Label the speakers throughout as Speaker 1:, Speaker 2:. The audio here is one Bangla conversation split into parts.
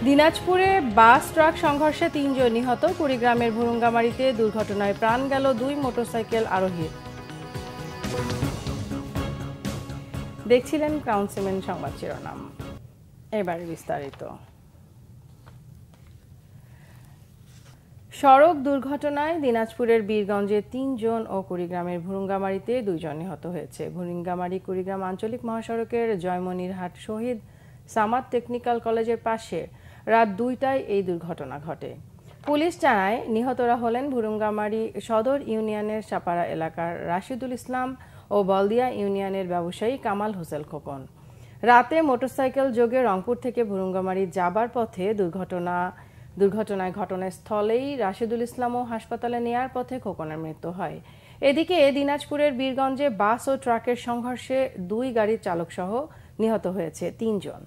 Speaker 1: দিনাজপুরে বাস ট্রাক সংঘর্ষে ৩ জন নিহত। কুড়িগ্রামের ভুরুঙ্গামারীতে দুর্ঘটনায় প্রাণ গেল ২ মোটরসাইকেল আরোহীর। দেখছিলেন ক্রাউন সিমেন্ট সংবাদ শিরোনাম, এবারে বিস্তারিত। সড়ক দুর্ঘটনায় দিনাজপুরের বীরগঞ্জে ৩ জন ও কুড়িগ্রামের ভুরুঙ্গামারীতে ২ জন নিহত হয়েছে। ভুরুঙ্গামারী কুড়িগ্রাম আঞ্চলিক মহাসড়কের জয়মনিরহাট শহীদ সামাদ টেকনিক্যাল কলেজের পাশে রাত ২টায় এই দুর্ঘটনা ঘটে। পুলিশ জানায়, নিহতরা হলেন ভুরুঙ্গামারী সদর ইউনিয়নের সাপাড়া এলাকার রাশিদুল ইসলাম ও বলদিয়া ইউনিয়নের ব্যবসায়ী কামাল হোসেন খোকন। রাতে মোটরসাইকেল যোগে রংপুর থেকে ভুরুঙ্গামারী যাবার পথে দুর্ঘটনায় ঘটনাস্থলেই রাশিদুল ইসলামও হাসপাতালে নেয়ার পথে খোকনের মৃত্যু হয়। এদিকে দিনাজপুরের বীরগঞ্জে বাস ও ট্রাকের সংঘর্ষে ২ গাড়ির চালকসহ নিহত হয়েছে ৩ জন।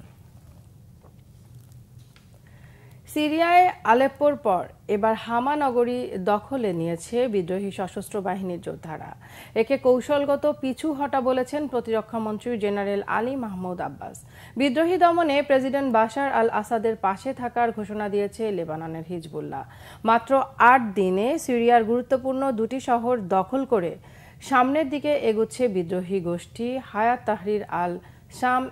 Speaker 1: সিরিয়ায় আলেপ্পোর পর এবার হামা নগরী দখলে নিয়েছে বিদ্রোহী সশস্ত্র বাহিনীর যোদ্ধারা। একে কৌশলগত পিছু হটা বলেছেন প্রতিরক্ষামন্ত্রী জেনারেল আলী মাহমুদ আব্বাস। বিদ্রোহী দমনে প্রেসিডেন্ট বাশার আল আসাদের পাশে থাকার ঘোষণা দিয়েছে লেবাননের হিজবুল্লাহ। মাত্র ৮ দিনে সিরিয়ার গুরুত্বপূর্ণ ২টি শহর দখল করে সামনের দিকে এগুচ্ছে বিদ্রোহী গোষ্ঠী হায়াত তাহরির আল শাম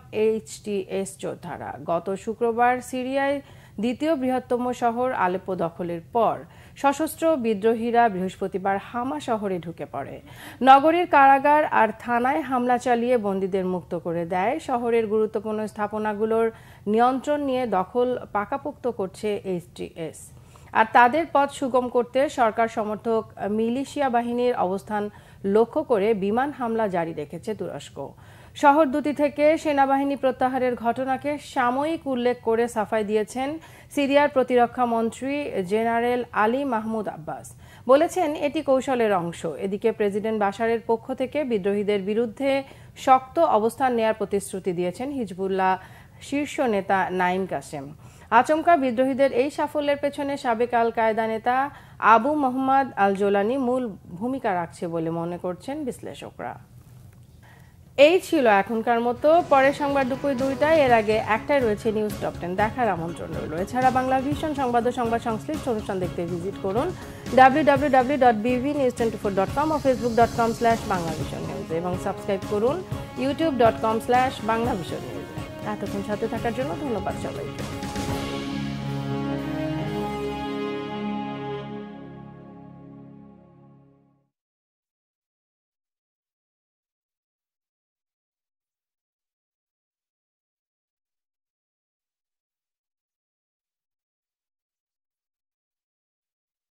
Speaker 1: HTS যোদ্ধারা। গত শুক্রবার সিরিয়ায় দ্বিতীয় বৃহত্তম শহর আলেপ্পো দখলের পর সশস্ত্র বিদ্রোহীরা বৃহস্পতিবার হামা শহরে ঢুকে পড়ে। নগরীর কারাগার আর থানায় হামলা চালিয়ে বন্দীদের মুক্ত করে দেয়। শহরের গুরুত্বপূর্ণ স্থাপনাগুলোর নিয়ন্ত্রণ নিয়ে দখল পাকাপোক্ত করছে HTS। আর তাদের পথ সুগম করতে সরকার সমর্থক মিলিশিয়া বাহিনীর অবস্থান লক্ষ্য করে বিমান হামলা জারি রেখেছে তুরস্ক। শহর দুটি থেকে সেনাবাহিনী প্রত্যাহারের ঘটনাকে সাময়িক উল্লেখ করে সাফাই দিয়েছেন সিরিয়ার প্রতিরক্ষা মন্ত্রী জেনারেল আলী মাহমুদ আব্বাস। বলেছেন, এটি কৌশলের অংশ। এদিকে প্রেসিডেন্ট বাশারের পক্ষ থেকে বিদ্রোহীদের বিরুদ্ধে শক্ত অবস্থান নেয়ার প্রতিশ্রুতি দিয়েছেন হিজবুল্লাহ শীর্ষ নেতা নাইম কাসেম। আচমকা বিদ্রোহীদের এই সাফল্যের পেছনে সাবেক আল কায়েদা নেতা আবু মোহাম্মদ আল জোলানি মূল ভূমিকা রাখছে বলে মনে করছেন বিশ্লেষকরা। এই ছিল এখনকার মতো। পরের সংবাদ দুপুর ২টায়। এর আগে একটাই রয়েছে নিউজ টপ 10 দেখার আমন্ত্রণ রইল। এছাড়া বাংলা ভিশন সংবাদ ও সংবাদ সংশ্লিষ্ট অনুষ্ঠান দেখতে ভিজিট করুন www.bvnews24.com ও facebook.com/banglavisionnews এবং সাবস্ক্রাইব করুন youtube.com/banglavisionnews। এতক্ষণ সাথে থাকার জন্য ধন্যবাদ সবাইকে।